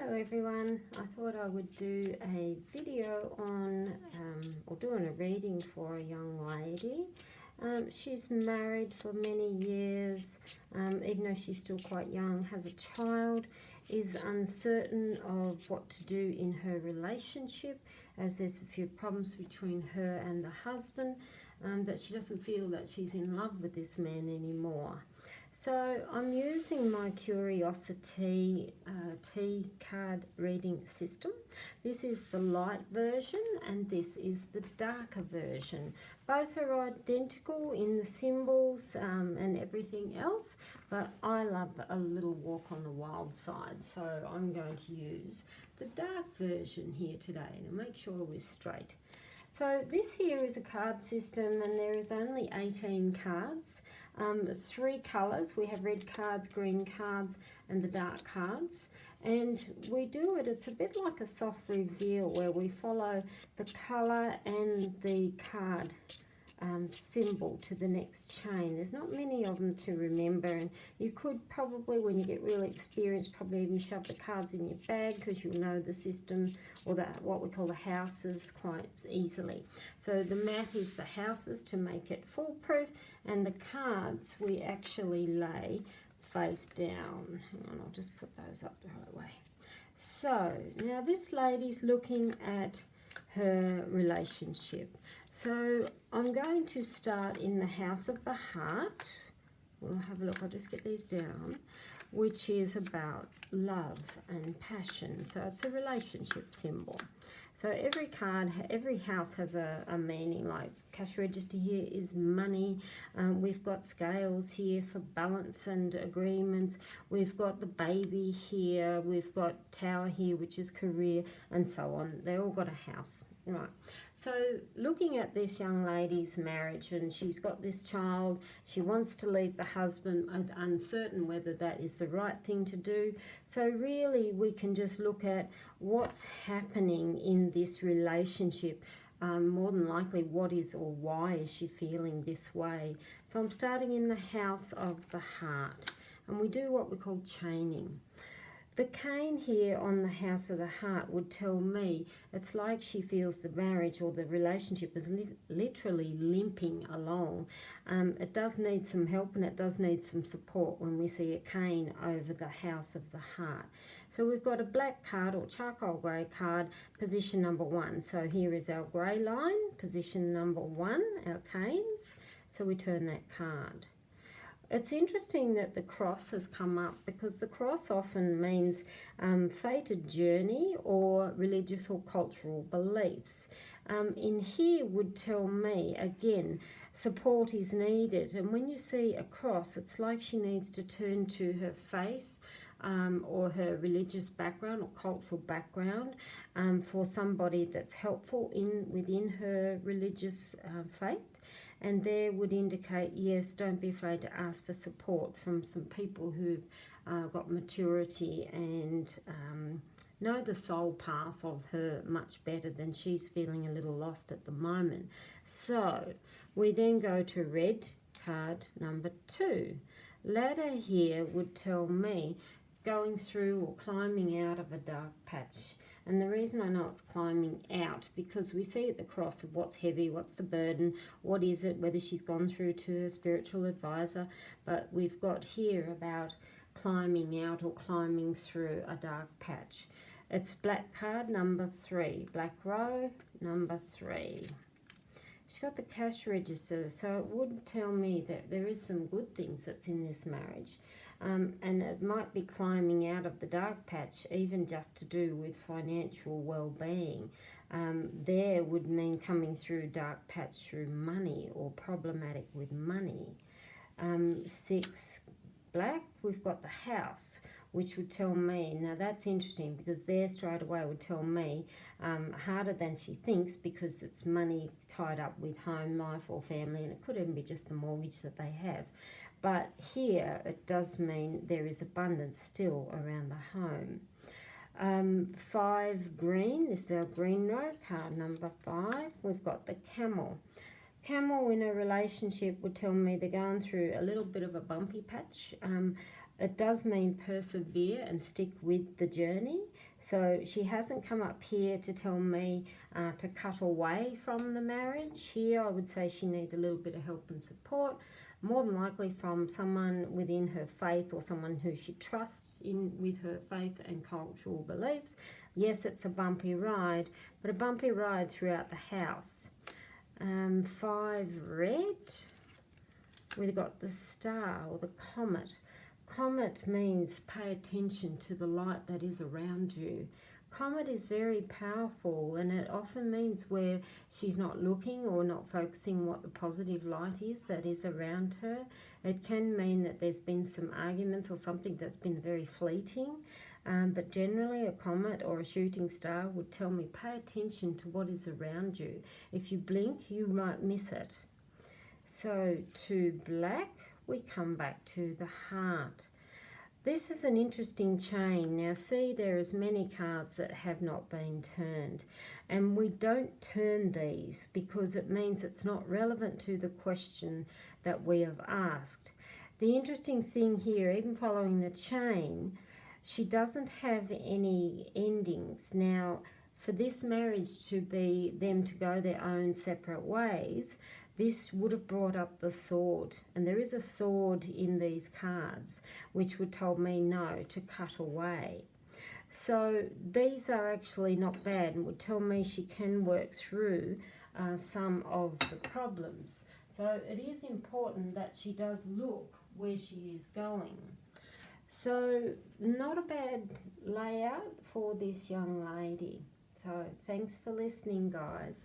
Hello everyone, I thought I would do a video on or doing a reading for a young lady. She's married for many years, even though she's still quite young, has a child, is uncertain of what to do in her relationship as there's a few problems between her and the husband, that she doesn't feel that she's in love with this man anymore. So I'm using my Curiosi-tea card reading system. This is the light version and this is the darker version. Both are identical in the symbols and everything else, but I love a little walk on the wild side, so I'm going to use the dark version here today to make sure we're straight. So this here is a card system and there is only 18 cards, 3 colours. We have red cards, green cards and the dark cards. And we do it, it's a bit like a soft reveal where we follow the colour and the card symbol to the next chain. There's not many of them to remember, and you could probably, when you get really experienced, probably even shove the cards in your bag because you'll know the system or what we call the houses quite easily. So the mat is the houses to make it foolproof, and the cards we actually lay face down. Hang on, I'll just put those up the right way. So now this lady's looking at her relationship. So I'm going to start in the house of the heart. We'll have a look, I'll just get these down, which is about love and passion. So it's a relationship symbol. So every card, every house has a meaning, like cash register here is money. We've got scales here for balance and agreements. We've got the baby here. We've got tower here, which is career, and so on. They all got a house. Right, so looking at this young lady's marriage, and she's got this child, she wants to leave the husband, uncertain whether that is the right thing to do. So really we can just look at what's happening in this relationship. More than likely what is or why is she feeling this way. So I'm starting in the house of the heart, and we do what we call chaining. The cane here on the house of the heart would tell me it's like she feels the marriage or the relationship is literally limping along. It does need some help and it does need some support when we see a cane over the house of the heart. So we've got a black card or charcoal grey card, position number 1. So here is our grey line, position number 1, our canes. So we turn that card. It's interesting that the cross has come up because the cross often means fated journey or religious or cultural beliefs. In here would tell me, again, support is needed. And when you see a cross, it's like she needs to turn to her faith or her religious background or cultural background for somebody that's helpful within her religious faith. And there would indicate, yes, don't be afraid to ask for support from some people who've got maturity and know the soul path of her much better than she's feeling a little lost at the moment. So we then go to red card number 2. Ladder here would tell me going through or climbing out of a dark patch. And the reason I know it's climbing out, because we see at the cross of what's heavy, what's the burden, what is it, whether she's gone through to her spiritual advisor. But we've got here about climbing out or climbing through a dark patch. It's black card number 3, black row number 3. She's got the cash register, so it would tell me that there is some good things that's in this marriage. And it might be climbing out of the dark patch, even just to do with financial well-being. There would mean coming through dark patch through money or problematic with money. 6 black, we've got the house, which would tell me, now that's interesting because there straight away would tell me harder than she thinks because it's money tied up with home life or family, and it could even be just the mortgage that they have. But here it does mean there is abundance still around the home. 5 green, this is our green row, card number 5. We've got the camel. Camel in a relationship would tell me they're going through a little bit of a bumpy patch. it does mean persevere and stick with the journey. So she hasn't come up here to tell me to cut away from the marriage. Here I would say she needs a little bit of help and support, more than likely from someone within her faith or someone who she trusts in with her faith and cultural beliefs. Yes, it's a bumpy ride, but a bumpy ride throughout the house. 5 red, we've got the star or the comet. Comet means pay attention to the light that is around you. Comet is very powerful, and it often means where she's not looking or not focusing what the positive light is that is around her. It can mean that there's been some arguments or something that's been very fleeting, but generally a comet or a shooting star would tell me pay attention to what is around you. If you blink, you might miss it. So to black, we come back to the heart. This is an interesting chain. Now see, there is many cards that have not been turned, and we don't turn these because it means it's not relevant to the question that we have asked. The interesting thing here, even following the chain, she doesn't have any endings. Now, for this marriage to be them to go their own separate ways, this would have brought up the sword, and there is a sword in these cards which would tell me no, to cut away. So these are actually not bad and would tell me she can work through some of the problems. So it is important that she does look where she is going. So not a bad layout for this young lady. So thanks for listening, guys.